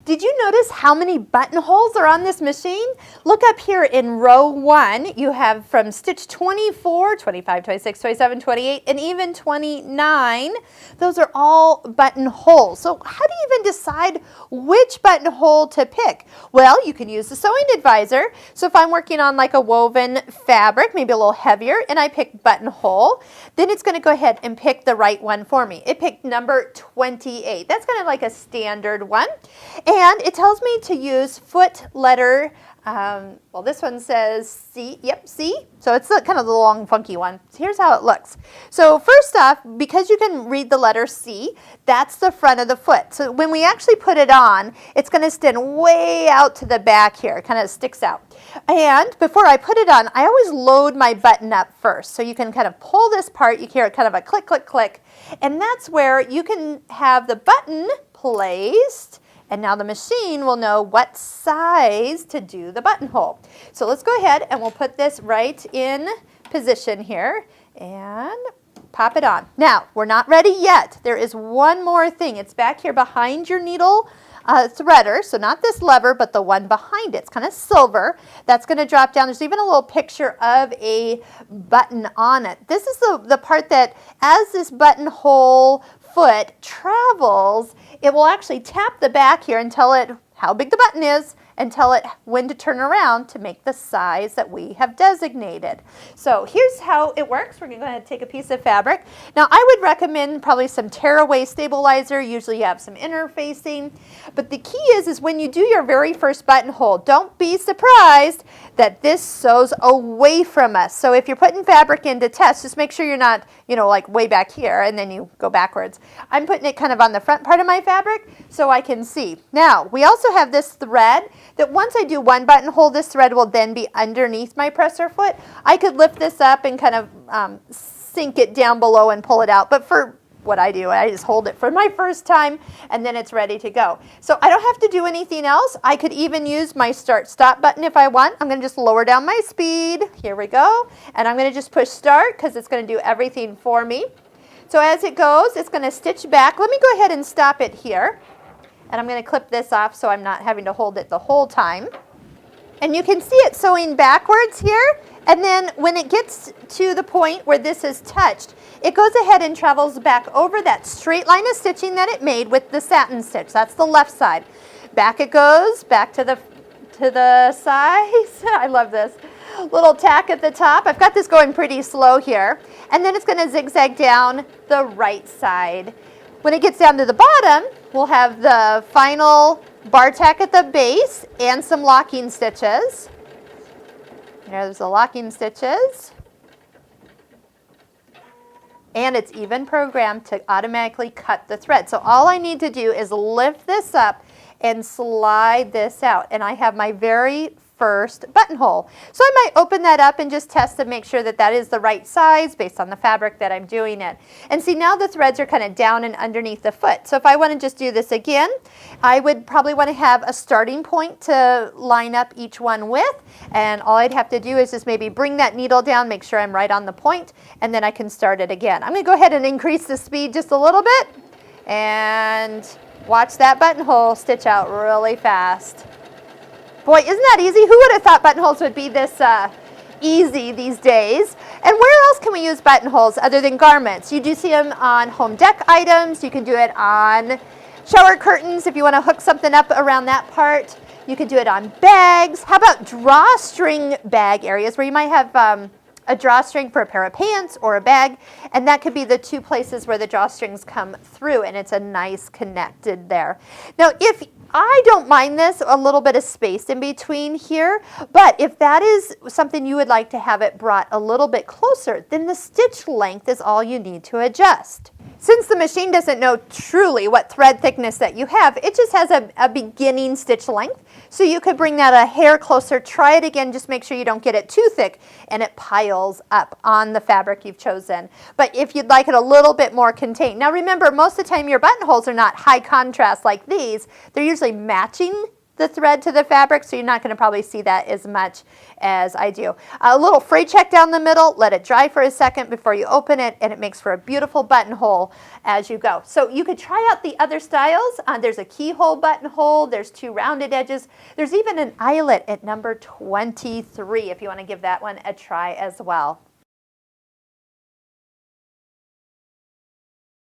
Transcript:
Did you notice how many buttonholes are on this machine? Look up here in row 1, you have from stitch 24, 25, 26, 27, 28, and even 29. Those are all buttonholes. So how do you even decide which buttonhole to pick? Well, you can use the sewing advisor. So if I'm working on like a woven fabric, maybe a little heavier, and I pick buttonhole, then it's going to go ahead and pick the right one for me. It picked number 28. That's kind of like a standard one. And it tells me to use foot letter, well, this one says C, yep, C. So it's kind of the long, funky one. So here's how it looks. So first off, because you can read the letter C, that's the front of the foot. So when we actually put it on, it's going to stand way out to the back here. It kind of sticks out. And before I put it on, I always load my button up first. So you can kind of pull this part. You hear kind of a click, click, click. And that's where you can have the button placed. And now the machine will know what size to do the buttonhole. So let's go ahead and we'll put this right in position here and pop it on. Now, we're not ready yet. There is one more thing. It's back here behind your needle threader. So not this lever, but the one behind it. It's kind of silver. That's going to drop down. There's even a little picture of a button on it. This is the part that as this buttonhole foot travels, it will actually tap the back here and tell it how big the button is and tell it when to turn around to make the size that we have designated. So here's how it works. We're going to go ahead and take a piece of fabric. Now I would recommend probably some tearaway stabilizer. Usually you have some interfacing. But the key is when you do your very first buttonhole, don't be surprised that this sews away from us. So if you're putting fabric in to test, just make sure you're not, like way back here and then you go backwards. I'm putting it kind of on the front part of my fabric so I can see. Now, we also have this thread that once I do one buttonhole, this thread will then be underneath my presser foot. I could lift this up and kind of sink it down below and pull it out. But for what I do, I just hold it for my first time and then it's ready to go. So I don't have to do anything else. I could even use my start-stop button if I want. I'm going to just lower down my speed. Here we go. And I'm going to just push start because it's going to do everything for me. So as it goes, it's going to stitch back. Let me go ahead and stop it here. And I'm going to clip this off so I'm not having to hold it the whole time. And you can see it sewing backwards here. And then when it gets to the point where this is touched, it goes ahead and travels back over that straight line of stitching that it made with the satin stitch. That's the left side. Back it goes, back to the sides. I love this. Little tack at the top. I've got this going pretty slow here. And then it's going to zigzag down the right side. When it gets down to the bottom, we'll have the final bar tack at the base and some locking stitches. There's the locking stitches. And it's even programmed to automatically cut the thread. So all I need to do is lift this up and slide this out. And I have my very first buttonhole. So I might open that up and just test to make sure that that is the right size based on the fabric that I'm doing it. And see, now the threads are kind of down and underneath the foot. So if I want to just do this again, I would probably want to have a starting point to line up each one with. And all I'd have to do is just maybe bring that needle down, make sure I'm right on the point, and then I can start it again. I'm going to go ahead and increase the speed just a little bit and watch that buttonhole stitch out really fast. Boy, isn't that easy? Who would have thought buttonholes would be this easy these days? And where else can we use buttonholes other than garments? You do see them on home dec items. You can do it on shower curtains if you want to hook something up around that part. You can do it on bags. How about drawstring bag areas where you might have a drawstring for a pair of pants or a bag, and that could be the two places where the drawstrings come through, and it's a nice connected there. Now, if I don't mind this, a little bit of space in between here, but if that is something you would like to have it brought a little bit closer, then the stitch length is all you need to adjust. Since the machine doesn't know truly what thread thickness that you have, it just has a beginning stitch length. So you could bring that a hair closer, try it again, just make sure you don't get it too thick and it piles up on the fabric you've chosen. But if you'd like it a little bit more contained. Now remember, most of the time your buttonholes are not high contrast like these. They're usually matching the thread to the fabric, so you're not going to probably see that as much as I do. A little fray check down the middle, let it dry for a second before you open it, and it makes for a beautiful buttonhole as you go. So you could try out the other styles. There's a keyhole buttonhole, there's 2 rounded edges, there's even an eyelet at number 23 if you want to give that one a try as well.